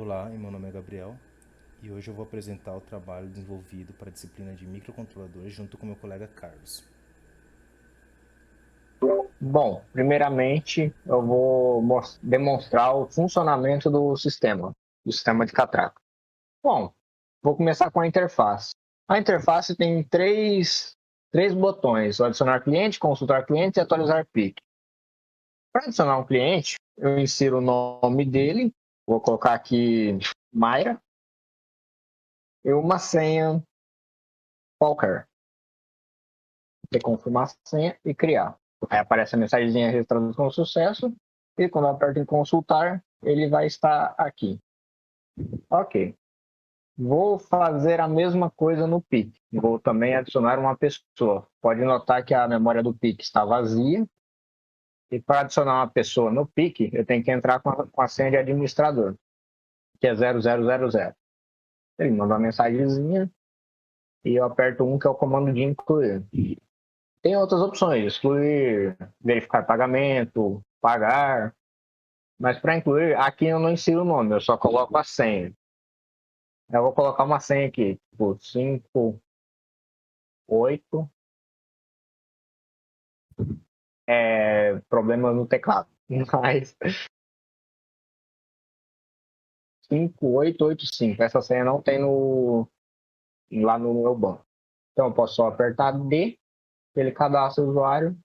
Olá, meu nome é Gabriel e hoje eu vou apresentar o trabalho desenvolvido para a disciplina de microcontroladores junto com meu colega Carlos. Bom, primeiramente eu vou demonstrar o funcionamento do sistema de catraca. Bom, vou começar com a interface. A interface tem três botões: adicionar cliente, consultar cliente e atualizar PIC. Para adicionar um cliente, eu insiro o nome dele, vou colocar aqui Mayra, e uma senha qualquer. Vou confirmar a senha e criar. Aí aparece a mensagenzinha registrada com sucesso e quando eu aperto em consultar, ele vai estar aqui. Ok. Vou fazer a mesma coisa no PIC. Vou também adicionar uma pessoa. Pode notar que a memória do PIC está vazia. E para adicionar uma pessoa no PIC, eu tenho que entrar com a senha de administrador, que é 0000. Ele manda uma mensagenzinha e eu aperto um, que é o comando de incluir. Tem outras opções: excluir, verificar pagamento, pagar. Mas para incluir, aqui eu não insiro o nome, eu só coloco a senha. Eu vou colocar uma senha aqui, tipo 5, 8, problema no teclado. Mas 5885, essa senha não tem lá no meu banco. Então eu posso só apertar D, ele cadastra o usuário,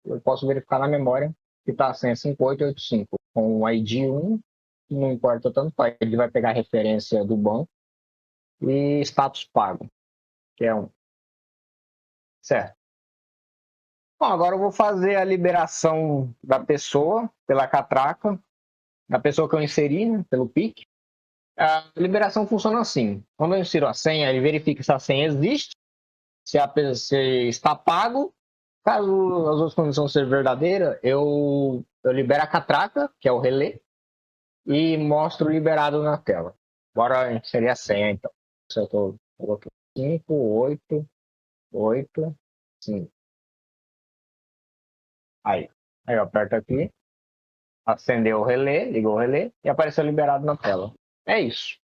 eu posso verificar na memória que está a senha 5885, com o ID 1, não importa tanto, ele vai pegar a referência do banco, e status pago, que é um. Certo. Bom, agora eu vou fazer a liberação da pessoa pela catraca, da pessoa que eu inseri, né, pelo PIC. A liberação funciona assim: quando eu insiro a senha, ele verifica se a senha existe, se a PC está pago. Caso as outras condições sejam verdadeiras, eu libero a catraca, que é o relé, e mostro liberado na tela. Bora inserir a senha, então. Se eu estou colocando 5, 8, 8, 5. Aí eu aperto aqui, acendeu o relé, ligou o relé e apareceu liberado na tela. É isso.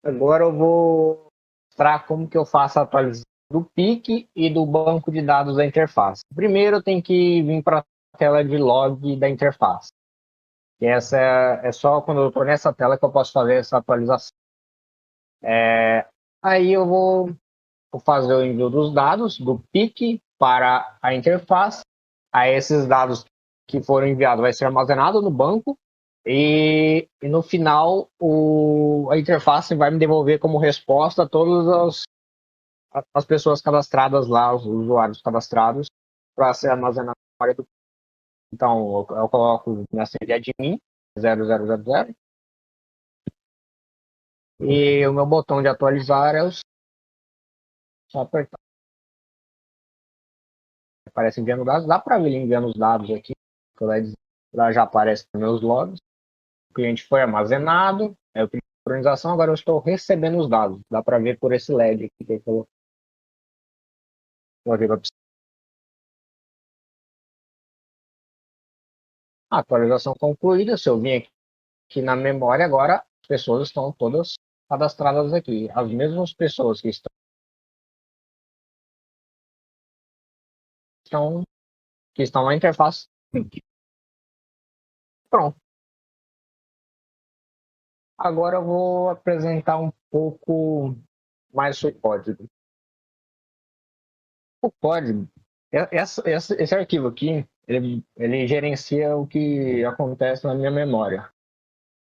Agora eu vou mostrar como que eu faço a atualização do PIC e do banco de dados da interface. Primeiro eu tenho que vir para a tela de log da interface. E essa é só quando eu estou nessa tela que eu posso fazer essa atualização. Aí eu vou fazer o envio dos dados do PIC para a interface. Aí esses dados que foram enviados vai ser armazenado no banco e no final a interface vai me devolver como resposta todas as pessoas cadastradas lá, os usuários cadastrados, para ser armazenado na memória do. Então, eu coloco minha senha de admin, 0000, e o meu botão de atualizar é só apertar. Aparece enviando dados, dá para ver ele enviando os dados aqui, lá já aparece nos meus logs. O cliente foi armazenado, eu clico em sincronização, agora eu estou recebendo os dados. Dá para ver por esse LED aqui que ele colocou. A atualização concluída. Se eu vim aqui na memória, agora as pessoas estão todas cadastradas aqui. As mesmas pessoas que estão na interface. Pronto. Agora eu vou apresentar um pouco mais sobre o código. O código, esse arquivo aqui, ele gerencia o que acontece na minha memória.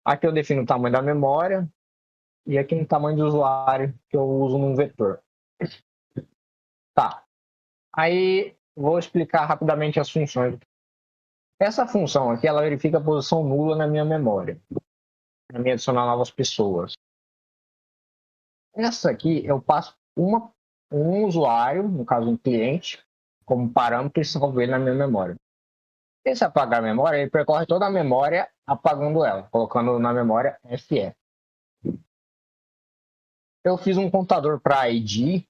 Aqui eu defino o tamanho da memória e aqui no tamanho do usuário que eu uso num vetor. Tá. Aí vou explicar rapidamente as funções. Essa função aqui, ela verifica a posição nula na minha memória, para me adicionar novas pessoas. Essa aqui eu passo um usuário, no caso um cliente, como parâmetro e salvo ele na minha memória. E se apagar a memória, ele percorre toda a memória apagando ela, colocando na memória FE. Eu fiz um contador para ID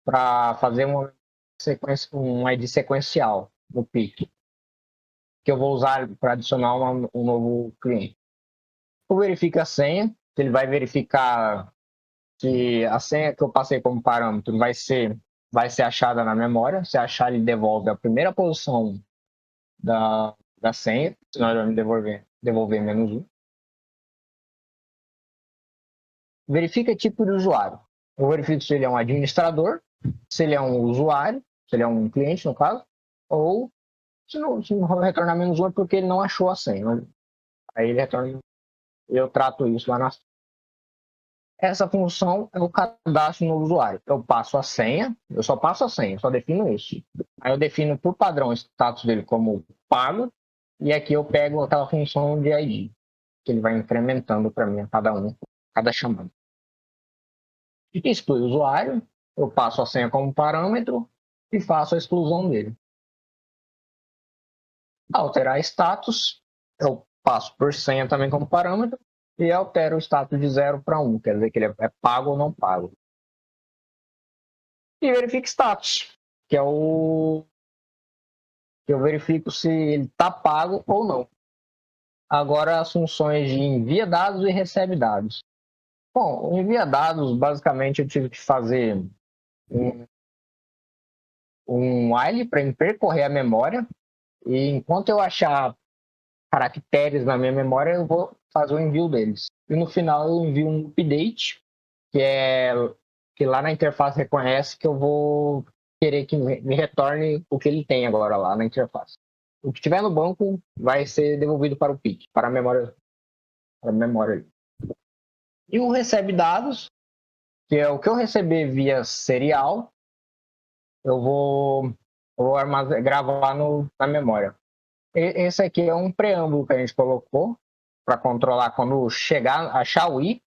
para fazer um ID sequencial no PIC. que eu vou usar para adicionar um novo cliente. Eu verifico a senha, ele vai verificar se a senha que eu passei como parâmetro vai ser achada na memória. Se achar, ele devolve a primeira posição da senha, senão ele vai me devolver -1. Verifica tipo de usuário. Eu verifico se ele é um administrador, se ele é um usuário, se ele é um cliente, no caso, ou se não retornar -1 é porque ele não achou a senha. Aí ele retorna. Eu trato isso lá na. Essa função é o cadastro no usuário. Eu passo a senha, eu só passo a senha, só defino isso. Aí eu defino por padrão o status dele como pago, e aqui eu pego aquela função de ID, que ele vai incrementando para mim a cada chamada. Exclui o usuário, eu passo a senha como parâmetro e faço a exclusão dele. Alterar status, eu passo por senha também como parâmetro e altero o status de 0 para 1, quer dizer que ele é pago ou não pago. E verifique status, que é o que eu verifico se ele está pago ou não. Agora as funções de envia dados e recebe dados. Bom, envia dados, basicamente eu tive que fazer um while para percorrer a memória e enquanto eu achar caracteres na minha memória, eu vou fazer o envio deles. E no final eu envio um update, que lá na interface reconhece que eu vou querer que me retorne o que ele tem agora lá na interface. O que tiver no banco vai ser devolvido para o PIC, para a memória. Para a memória. E o recebe dados, que é o que eu receber via serial, eu vou gravar na memória. Esse aqui é um preâmbulo que a gente colocou para controlar quando achar o I,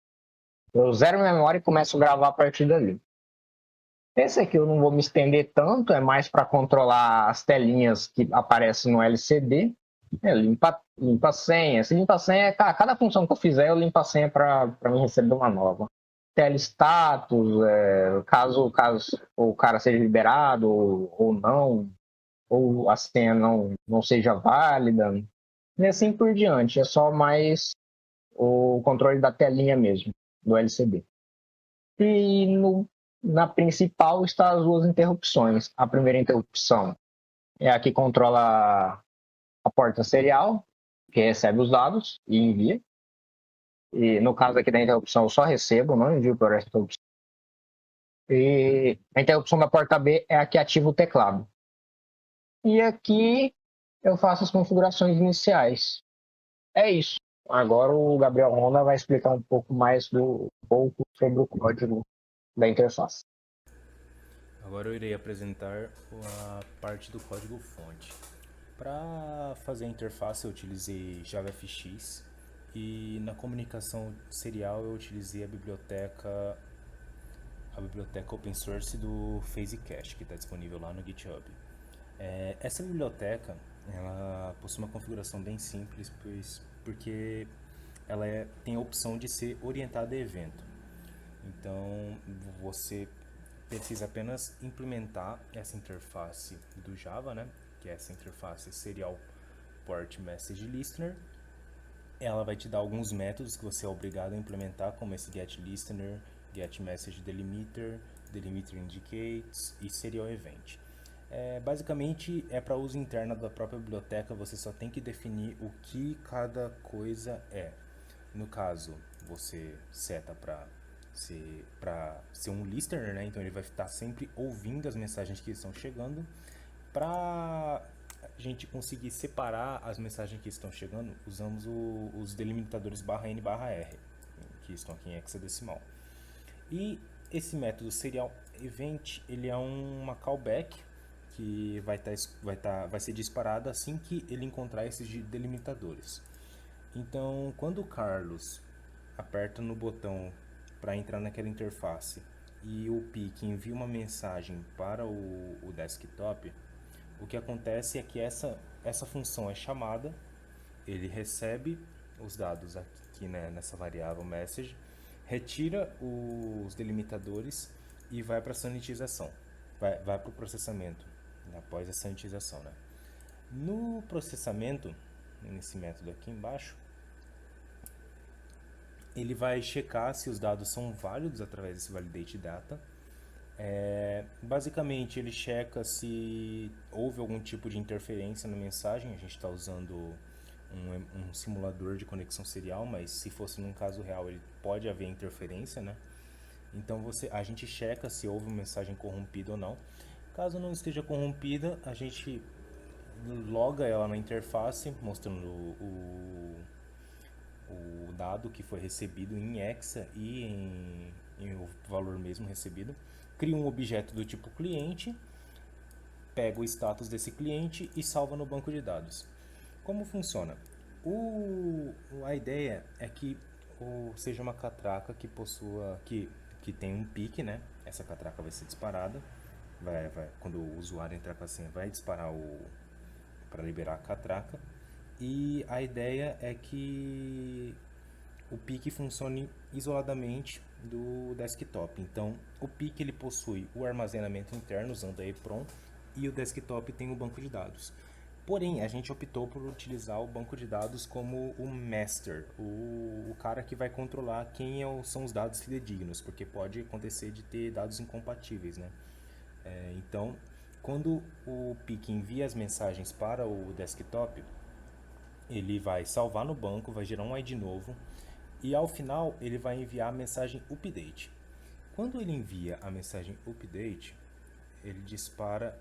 eu zero minha memória e começo a gravar a partir dali. Esse aqui eu não vou me estender tanto, é mais para controlar as telinhas que aparecem no LCD. Limpa a senha. Se limpa a senha, cada função que eu fizer, eu limpo a senha para me receber uma nova. Telestatus, caso o cara seja liberado ou não, ou a senha não seja válida. E assim por diante. É só mais o controle da telinha mesmo, do LCD. E na principal está as duas interrupções. A primeira interrupção é a que controla a porta serial, que recebe os dados e envia. E no caso aqui da interrupção, eu só recebo, não envio para essa interrupção. E a interrupção da porta B é a que ativa o teclado. E aqui eu faço as configurações iniciais. É isso. Agora o Gabriel Honda vai explicar um pouco sobre o código da interface. Agora eu irei apresentar a parte do código-fonte. Para fazer a interface eu utilizei JavaFX e na comunicação serial eu utilizei a biblioteca open source do PhaseCache, que está disponível lá no GitHub. Essa biblioteca ela possui uma configuração bem simples, porque ela tem a opção de ser orientada a evento. Então você precisa apenas implementar essa interface do Java, né? Que é essa interface Serial Port Message Listener. Ela vai te dar alguns métodos que você é obrigado a implementar, como esse getListener, getMessageDelimiter, delimiterIndicates e SerialEvent. Basicamente é para uso interno da própria biblioteca, você só tem que definir o que cada coisa é. No caso, você seta para ser um listener, né? Então ele vai estar sempre ouvindo as mensagens que estão chegando. Para a gente conseguir separar as mensagens que estão chegando, usamos os delimitadores /n/r, que estão aqui em hexadecimal. E esse método serial event, ele é uma callback que vai ser disparada assim que ele encontrar esses delimitadores. Então, quando o Carlos aperta no botão para entrar naquela interface e o PIC envia uma mensagem para o desktop, o que acontece é que essa função é chamada, ele recebe os dados aqui, né, nessa variável message, retira os delimitadores e vai para a sanitização, vai para o processamento após a sanitização, né? No processamento, nesse método aqui embaixo, ele vai checar se os dados são válidos através desse validate data. Basicamente, ele checa se houve algum tipo de interferência na mensagem. A gente está usando um simulador de conexão serial, mas se fosse num caso real, ele pode haver interferência, né? Então a gente checa se houve uma mensagem corrompida ou não. Caso não esteja corrompida, a gente loga ela na interface, mostrando o dado que foi recebido em hexa e em o valor mesmo recebido. Cria um objeto do tipo cliente, pega o status desse cliente e salva no banco de dados. Como funciona? A ideia é que seja uma catraca que possua que tem um pique, né? Essa catraca vai ser disparada, quando o usuário entrar com a senha, vai disparar para liberar a catraca. E a ideia é que o pique funcione isoladamente do desktop. Então, o pique ele possui o armazenamento interno usando a EEPROM e o desktop tem o banco de dados. Porém, a gente optou por utilizar o banco de dados como o master, o cara que vai controlar são os dados fidedignos, porque pode acontecer de ter dados incompatíveis, né? Então, quando o pique envia as mensagens para o desktop, ele vai salvar no banco, vai gerar um ID novo e ao final ele vai enviar a mensagem update. Quando ele envia a mensagem update, ele dispara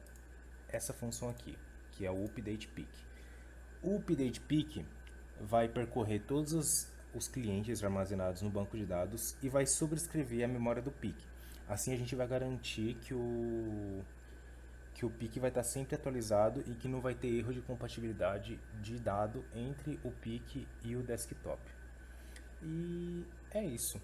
essa função aqui, que é o update peak. O update peak vai percorrer todos os clientes armazenados no banco de dados e vai sobrescrever a memória do peak. Assim a gente vai garantir que o peak vai estar sempre atualizado e que não vai ter erro de compatibilidade de dado entre o peak e o desktop. E é isso.